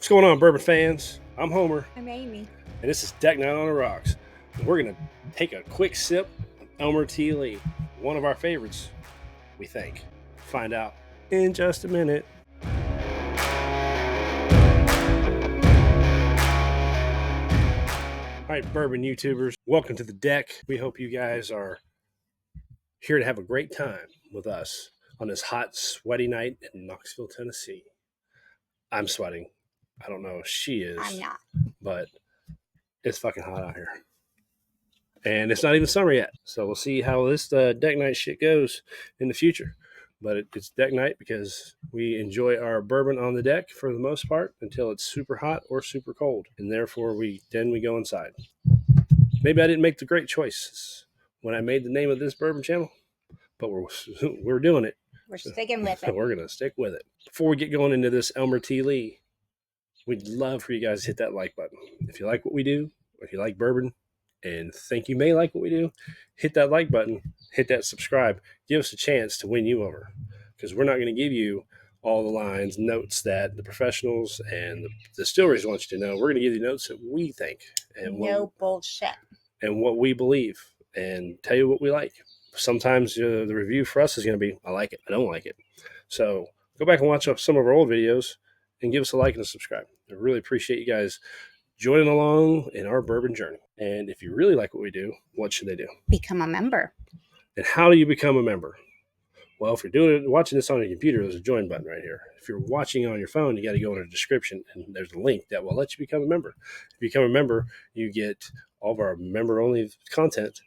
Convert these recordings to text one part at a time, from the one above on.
What's going on, bourbon fans? I'm Homer, I'm Amy. and this is Deck Night on the Rocks. And we're going to take a quick sip of Elmer T, one of our favorites, we think. Find out in just a minute. All right, bourbon YouTubers, welcome to the deck. We hope you guys are here to have a great time with us on this hot, sweaty night in Knoxville, Tennessee. I'm sweating. I don't know if she is. I'm not. But it's fucking hot out here. And it's not even summer yet. So we'll see how this deck night shit goes in the future. But it's deck night because we enjoy our bourbon on the deck for the most part until it's super hot or super cold. And therefore, we go inside. Maybe I didn't make the great choices when I made the name of this bourbon channel, but we're doing it. We're sticking with it. We're going to stick with it. Before we get going into this Elmer T. Lee, we'd love for you guys to hit that like button. If you like what we do, or if you like bourbon and think you may like what we do, hit that like button, hit that subscribe, give us a chance to win you over. Because we're not going to give you all the lines, notes that the professionals and the distilleries want you to know. We're going to give you notes that we think. And no bullshit. And what we believe, and tell you what we like. Sometimes the review for us is going to be, I like it, I don't like it. So go back and watch some of our old videos and give us a like and a subscribe. I really appreciate you guys joining along in our bourbon journey. And if you really like what we do, what should they do? Become a member. And how do you become a member? Well, if you're watching this on your computer, there's a join button right here. If you're watching on your phone, you got to go in the description, and there's a link that will let you become a member. If you become a member, you get all of our member-only content,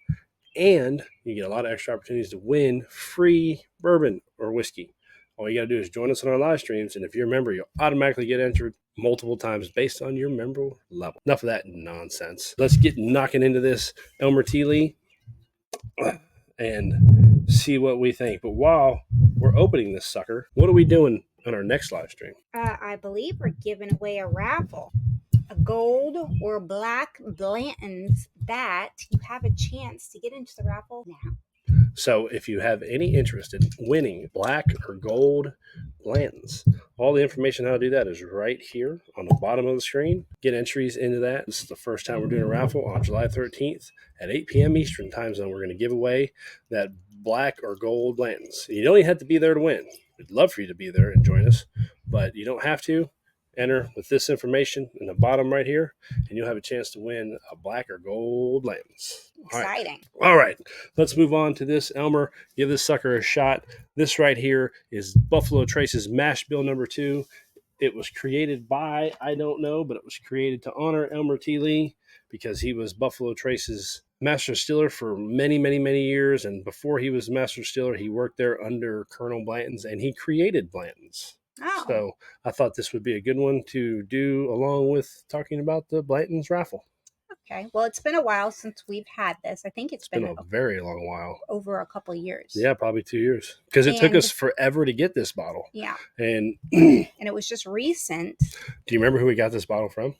and you get a lot of extra opportunities to win free bourbon or whiskey. All you got to do is join us on our live streams, and if you're a member, you'll automatically get entered multiple times based on your member level. Enough of that nonsense. Let's get knocking into this Elmer T. Lee and see what we think. But while we're opening this sucker, what are we doing on our next live stream? I believe we're giving away a raffle. A gold or black Blanton's that you have a chance to get into the raffle now. So if you have any interest in winning black or gold Blanton's, all the information how to do that is right here on the bottom of the screen. Get entries into that. This is the first time we're doing a raffle on July 13th at 8 p.m. Eastern time zone. We're going to give away that black or gold Blanton's. You don't even have to be there to win. We'd love for you to be there and join us, but you don't have to. Enter with this information in the bottom right here, and you'll have a chance to win a black or gold Blanton's. Exciting. All right. Let's move on to this Elmer. Give this sucker a shot. This right here is Buffalo Trace's Mash Bill number 2. It was created by, I don't know, but it was created to honor Elmer T. Lee because he was Buffalo Trace's master distiller for many, many, many years. And before he was master distiller, he worked there under Colonel Blanton's, and he created Blanton's. Oh. So I thought this would be a good one to do along with talking about the Blanton's raffle. Okay. Well, it's been a while since we've had this. I think it's been a very long while. Over a couple of years. Yeah, probably 2 years. Because it took us forever to get this bottle. Yeah. And it was just recent. Do you remember who we got this bottle from?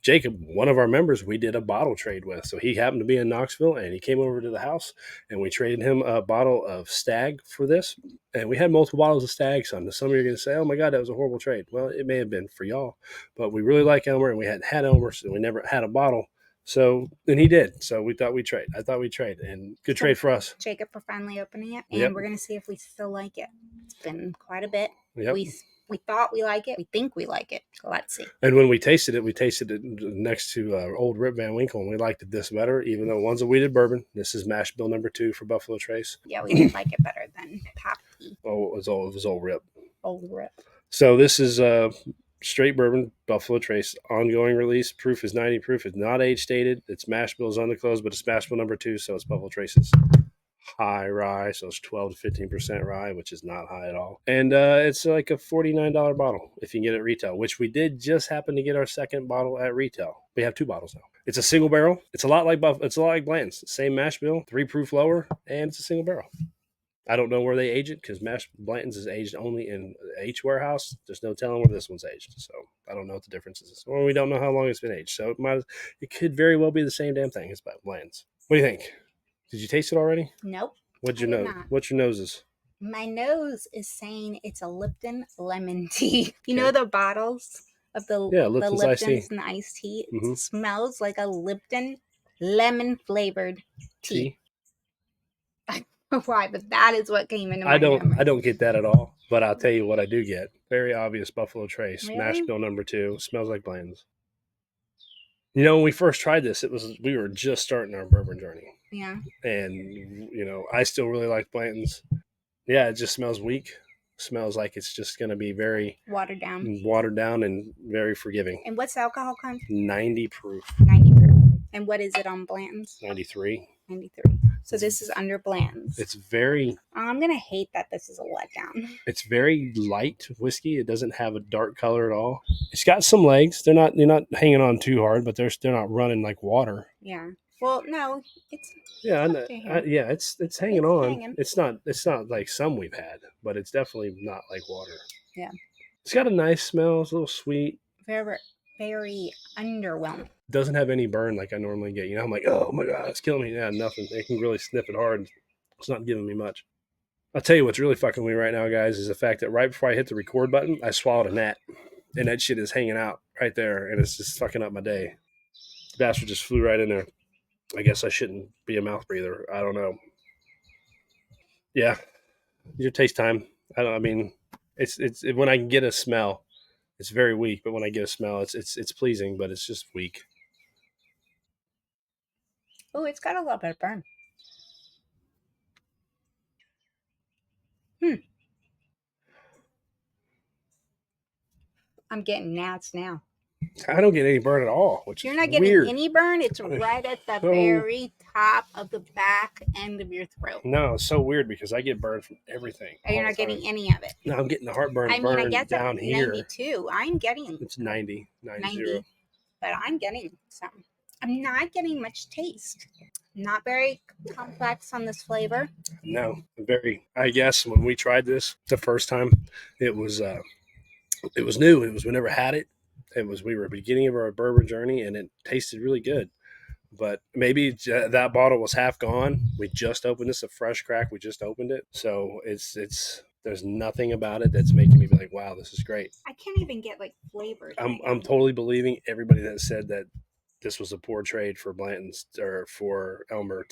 Jacob, one of our members, we did a bottle trade with. So he happened to be in Knoxville, and he came over to the house, and we traded him a bottle of Stag for this. And we had multiple bottles of Stag. So some of you are going to say, oh, my God, that was a horrible trade. Well, it may have been for y'all. But we really like Elmer, and we hadn't had Elmer, so we never had a bottle. So, and he did. So we thought we'd trade. I thought we'd trade. And good trade for us. Jacob for finally opening it. And we're going to see if we still like it. It's been quite a bit. Yep. We thought we like it. We think we like it. Let's see. And when we tasted it next to Old Rip Van Winkle, and we liked it this better, even though one's a wheated bourbon. This is Mash Bill number 2 for Buffalo Trace. Yeah, we did like it better than Poppy. Oh, it was Old Rip. Old Rip. So this is straight bourbon, Buffalo Trace, ongoing release. Proof is 90 proof. It's not age stated. It's Mash Bill's on the close, but it's Mash Bill number 2, so it's Buffalo Trace's high rye, so it's 12 to 15% rye, which is not high at all. And it's like a $49 bottle if you can get it at retail, which we did just happen to get our second bottle at retail. We have 2 bottles now. It's a single barrel. It's a lot like Blanton's. Same mash bill, 3 proof lower, and it's a single barrel. I don't know where they age it because Blanton's is aged only in H warehouse. There's no telling where this one's aged, so I don't know what the difference is. Well, we don't know how long it's been aged, so it could very well be the same damn thing as Blanton's. What do you think? Did you taste it already? Nope. What's your nose? What's your noses? My nose is saying it's a Lipton lemon tea. You know the bottles of the Lipton's iced tea. Lipton's and the iced tea. Mhm. It smells like a Lipton lemon flavored tea. I don't know why, but that is what came into my memory. I don't get that at all. But I'll tell you what I do get. Very obvious Buffalo Trace. Really? Mash bill number 2. Smells like Bland's. You know, when we first tried this, we were just starting our bourbon journey. Yeah. And, you know, I still really like Blanton's. Yeah, it just smells weak. Smells like it's just going to be very watered down and very forgiving. And what's the alcohol content? 90 proof. 90 proof. And what is it on Blanton's? 93. 93. So this is under Bland's. It's very... I'm going to hate that this is a letdown. It's very light whiskey. It doesn't have a dark color at all. It's got some legs. They're not hanging on too hard, but they're not running like water. Yeah. Well, no, it's it's hanging on. Hanging. It's not like some we've had, but it's definitely not like water. Yeah. It's got a nice smell. It's a little sweet. Very, very underwhelming. Doesn't have any burn like I normally get. You know, I'm like, oh my god, it's killing me. Yeah, nothing. They can really sniff it hard. It's not giving me much. I'll tell you what's really fucking me right now, guys, is the fact that right before I hit the record button, I swallowed a gnat. And that shit is hanging out right there, and it's just fucking up my day. The bastard just flew right in there. I guess I shouldn't be a mouth breather. I don't know. Yeah. Your taste time. I mean, it's when I can get a smell, it's very weak, but when I get a smell, it's pleasing, but it's just weak. Oh, it's got a little bit of burn. I'm getting gnats now. I don't get any burn at all, which you're not getting weird. Any burn. It's right at the very top of the back end of your throat. No, it's so weird because I get burned from everything. Oh, you're not getting any of it. No, I'm getting the heartburn burn down here. 92. I'm getting. It's 90. 90. But I'm getting some. I'm not getting much taste. Not very complex on this flavor. No, very. I guess when we tried this the first time, it was new. It was we never had it. We were at the beginning of our bourbon journey, and it tasted really good. But maybe that bottle was half gone. We just opened this, a fresh crack. We just opened it, so it's. There's nothing about it that's making me be like, wow, this is great. I can't even get like flavor. I'm totally believing everybody that said that this was a poor trade for Blanton's or for Elmer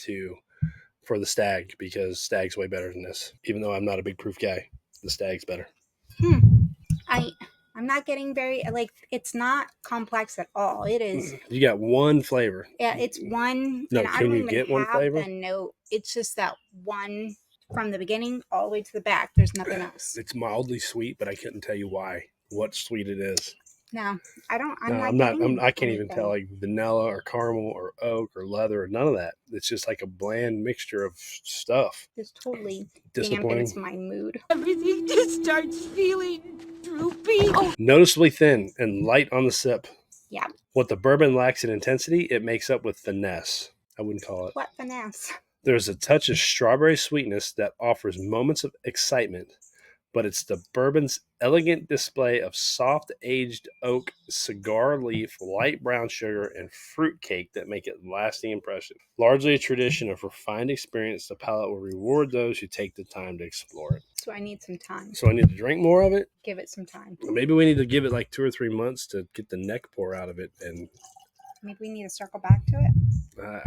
for the Stag, because Stag's way better than this. Even though I'm not a big proof guy, the Stag's better. I'm not getting very, like, it's not complex at all. It is. You got one flavor. Yeah, it's one. No, can you get one flavor? No, it's just that one from the beginning all the way to the back. There's nothing else. It's mildly sweet, but I couldn't tell you what sweet it is. No, I don't. I can't even tell like vanilla or caramel or oak or leather or none of that. It's just like a bland mixture of stuff. It's totally disappointing. dampens my mood. Everything just starts feeling droopy. Oh. Noticeably thin and light on the sip. Yeah. What the bourbon lacks in intensity, it makes up with finesse. I wouldn't call it. What finesse? There's a touch of strawberry sweetness that offers moments of excitement, but it's the bourbon's elegant display of soft-aged oak, cigar leaf, light brown sugar, and fruit cake that make it lasting impression. Largely a tradition of refined experience, the palate will reward those who take the time to explore it. So I need some time. So I need to drink more of it? Give it some time. Maybe we need to give it like 2 or 3 months to get the neck pour out of it, and maybe we need to circle back to it.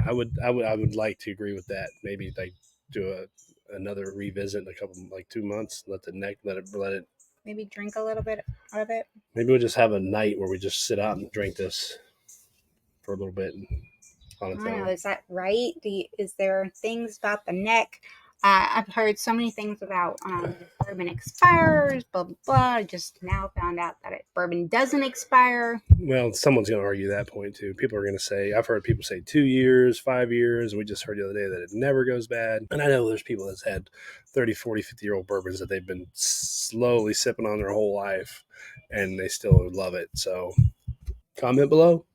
I would like to agree with that. Maybe like do another revisit in a couple, like 2 months. Let it. Maybe drink a little bit of it. Maybe we'll just have a night where we just sit out and drink this for a little bit on its own. Is that right? Is there things about the neck? I've heard so many things about bourbon expires, blah, blah, blah. I just now found out that bourbon doesn't expire. Well, someone's going to argue that point too. People are going to say, I've heard people say 2 years, 5 years. We just heard the other day that it never goes bad. And I know there's people that's had 30, 40, 50-year-old bourbons that they've been slowly sipping on their whole life, and they still love it. So comment below.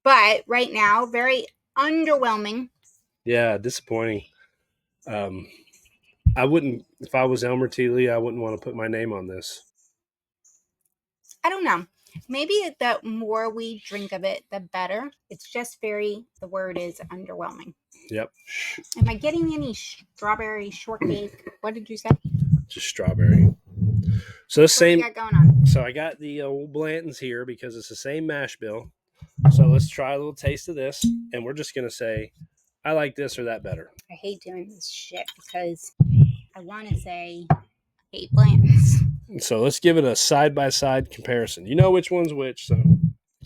But right now, very underwhelming. Yeah, disappointing. I wouldn't, if I was Elmer T. Lee, I wouldn't want to put my name on this. I don't know. Maybe the more we drink of it, the better. It's just the word is underwhelming. Yep. Am I getting any strawberry shortcake? What did you say? Just strawberry. So the What do you same. got going on? So I got the old Blanton's here because it's the same mash bill. So let's try a little taste of this, and we're just gonna say, I like this or that better. I hate doing this shit because I want to say I hate Blanton's. So let's give it a side by side comparison. You know which one's which, so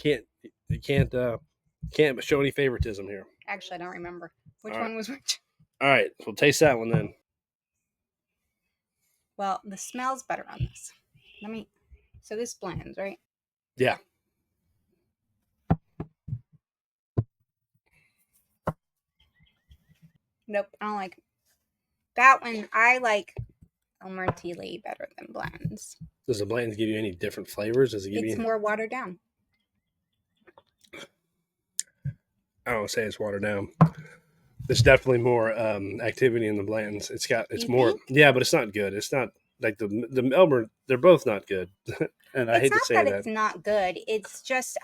you can't show any favoritism here. Actually, I don't remember which All right. one was which. All right, we'll taste that one then. Well, the smell's better on this. So this blends, right? Yeah. Nope, I don't like that one. I like Elmer T better than blends. Does the Blanton's give you any different flavors? Does it give It's you? more watered down. I don't say it's watered down. There's definitely more activity in the Blanton's. It's You more. think? Yeah, but it's not good. It's not like the Elmer. They're both not good, and I hate to say It's not that. that it's not good. It's just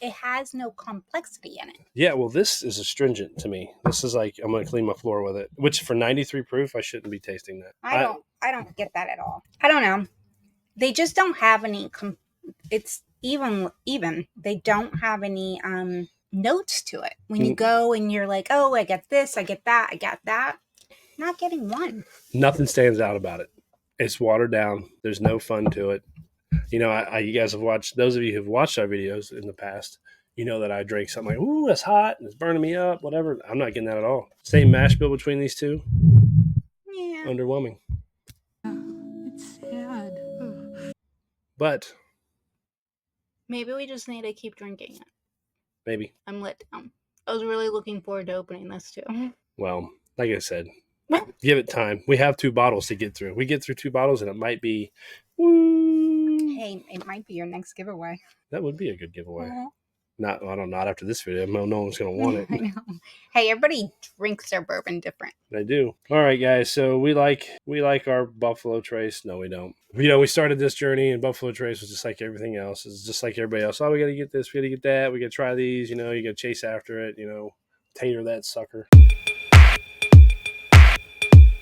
it has no complexity in it. Yeah, well, this is astringent to me. This is like I'm gonna clean my floor with it. Which for 93 proof, I shouldn't be tasting that. I don't get that at all. I don't know. They just don't have any. It's even. They don't have any notes to it. When you go and you're like, oh, I get this, I get that, I got that. Not getting one. Nothing stands out about it. It's watered down. There's no fun to it. You know, you guys have watched. Those of you who've watched our videos in the past, you know that I drink something like, ooh, that's hot and it's burning me up, whatever. I'm not getting that at all. Same mash bill between these two. Yeah. Underwhelming. It's sad. But Maybe we just need to keep drinking it. maybe. I'm let down. I was really looking forward to opening this too. Well, like I said, give it time. We have 2 bottles to get through. We get through 2 bottles and it might be, Hey, it might be your next giveaway. that would be a good giveaway. Uh-huh. Not after this video. No one's going to want it. I know. Hey, everybody drinks their bourbon different. They do. All right, guys. So we like our Buffalo Trace. No, we don't. You know, we started this journey, and Buffalo Trace was just like everything else. It's just like everybody else. Oh, we got to get this. We got to get that. We got to try these. You know, you got to chase after it. You know, tater that sucker.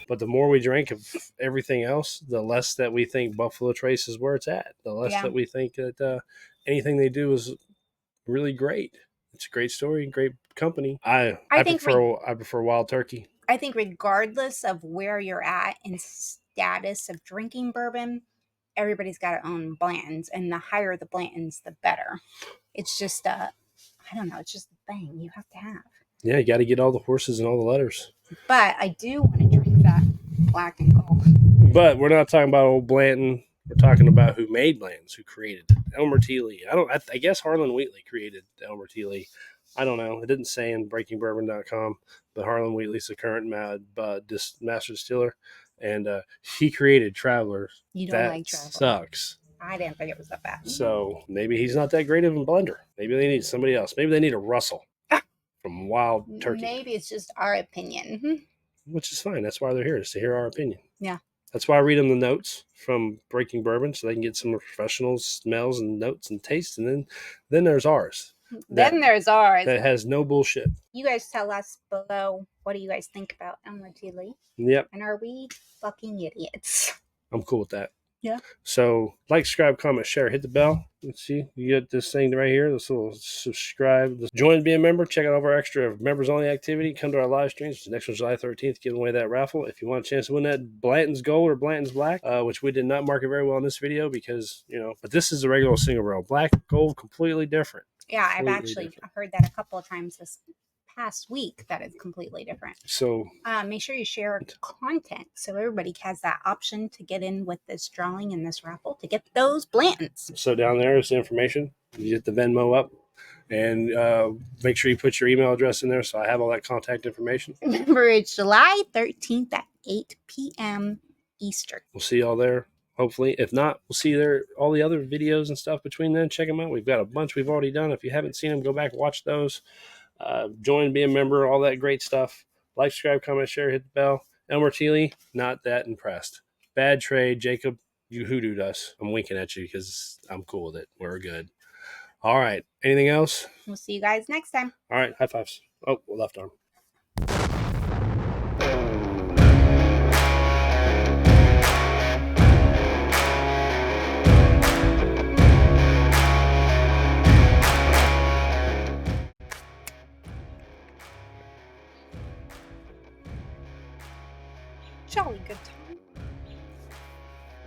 But the more we drink of everything else, the less that we think Buffalo Trace is where it's at. The less that we think that anything they do is really great. It's a great story, great company. I prefer Wild Turkey. I think regardless of where you're at in status of drinking bourbon, everybody's got to own Blanton's, and the higher the Blanton's, the better. It's just I don't know. It's just a thing you have to have. Yeah, you got to get all the horses and all the letters. But I do want to drink that black and gold. But we're not talking about old Blanton. We're talking about who made Blanton's, who created it. Elmer T. I guess Harlan Wheatley created Elmer T. I don't know. It didn't say in breakingbourbon.com, but Harlan Wheatley's the current master distiller, and he created Traveler. You don't like Traveler. Sucks. I didn't think it was that bad. So maybe he's not that great of a blender. Maybe they need somebody else. Maybe they need a Russell from Wild Turkey. Maybe it's just our opinion. Which is fine. That's why they're here, is to hear our opinion. Yeah. That's why I read them the notes from Breaking Bourbon, so they can get some professional smells and notes and tastes. And then there's ours. Then there's ours. That has no bullshit. You guys tell us below, what do you guys think about Elmer T. Yep. And are we fucking idiots? I'm cool with that. Yeah. So, like, subscribe, comment, share, hit the bell. Let's see. You get this thing right here. This little subscribe. Join and be a member. Check out all of our extra members only activity. Come to our live streams. The next one's July 13th, giving away that raffle. If you want a chance to win that Blanton's Gold or Blanton's Black, which we did not market very well in this video because, but this is a regular single barrel. Black, gold, completely different. Yeah, I've actually heard that a couple of times this past week that it's completely different. So make sure you share content so everybody has that option to get in with this drawing and this raffle to get those Blantons. So down there is the information. You get the Venmo up, and make sure you put your email address in there so I have all that contact information. Remember, it's July 13th at 8 p.m. Eastern. We'll see y'all there. Hopefully. If not, we'll see there all the other videos and stuff between then. Check them out. We've got a bunch we've already done. If you haven't seen them, go back and watch those. Join, be a member, all that great stuff. Like, subscribe, comment, share, hit the bell. Elmer T. Not that impressed. Bad trade. Jacob, you hoodooed us. I'm winking at you because I'm cool with it. We're good. All right. Anything else? We'll see you guys next time. All right. High fives. Oh, left arm. really good time.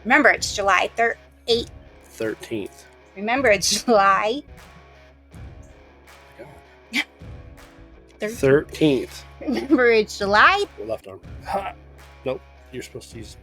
Remember, it's July 8th. 13th. Remember, it's July God. 13th. 13th. Remember, it's July. Left arm. Ha! Nope. You're supposed to use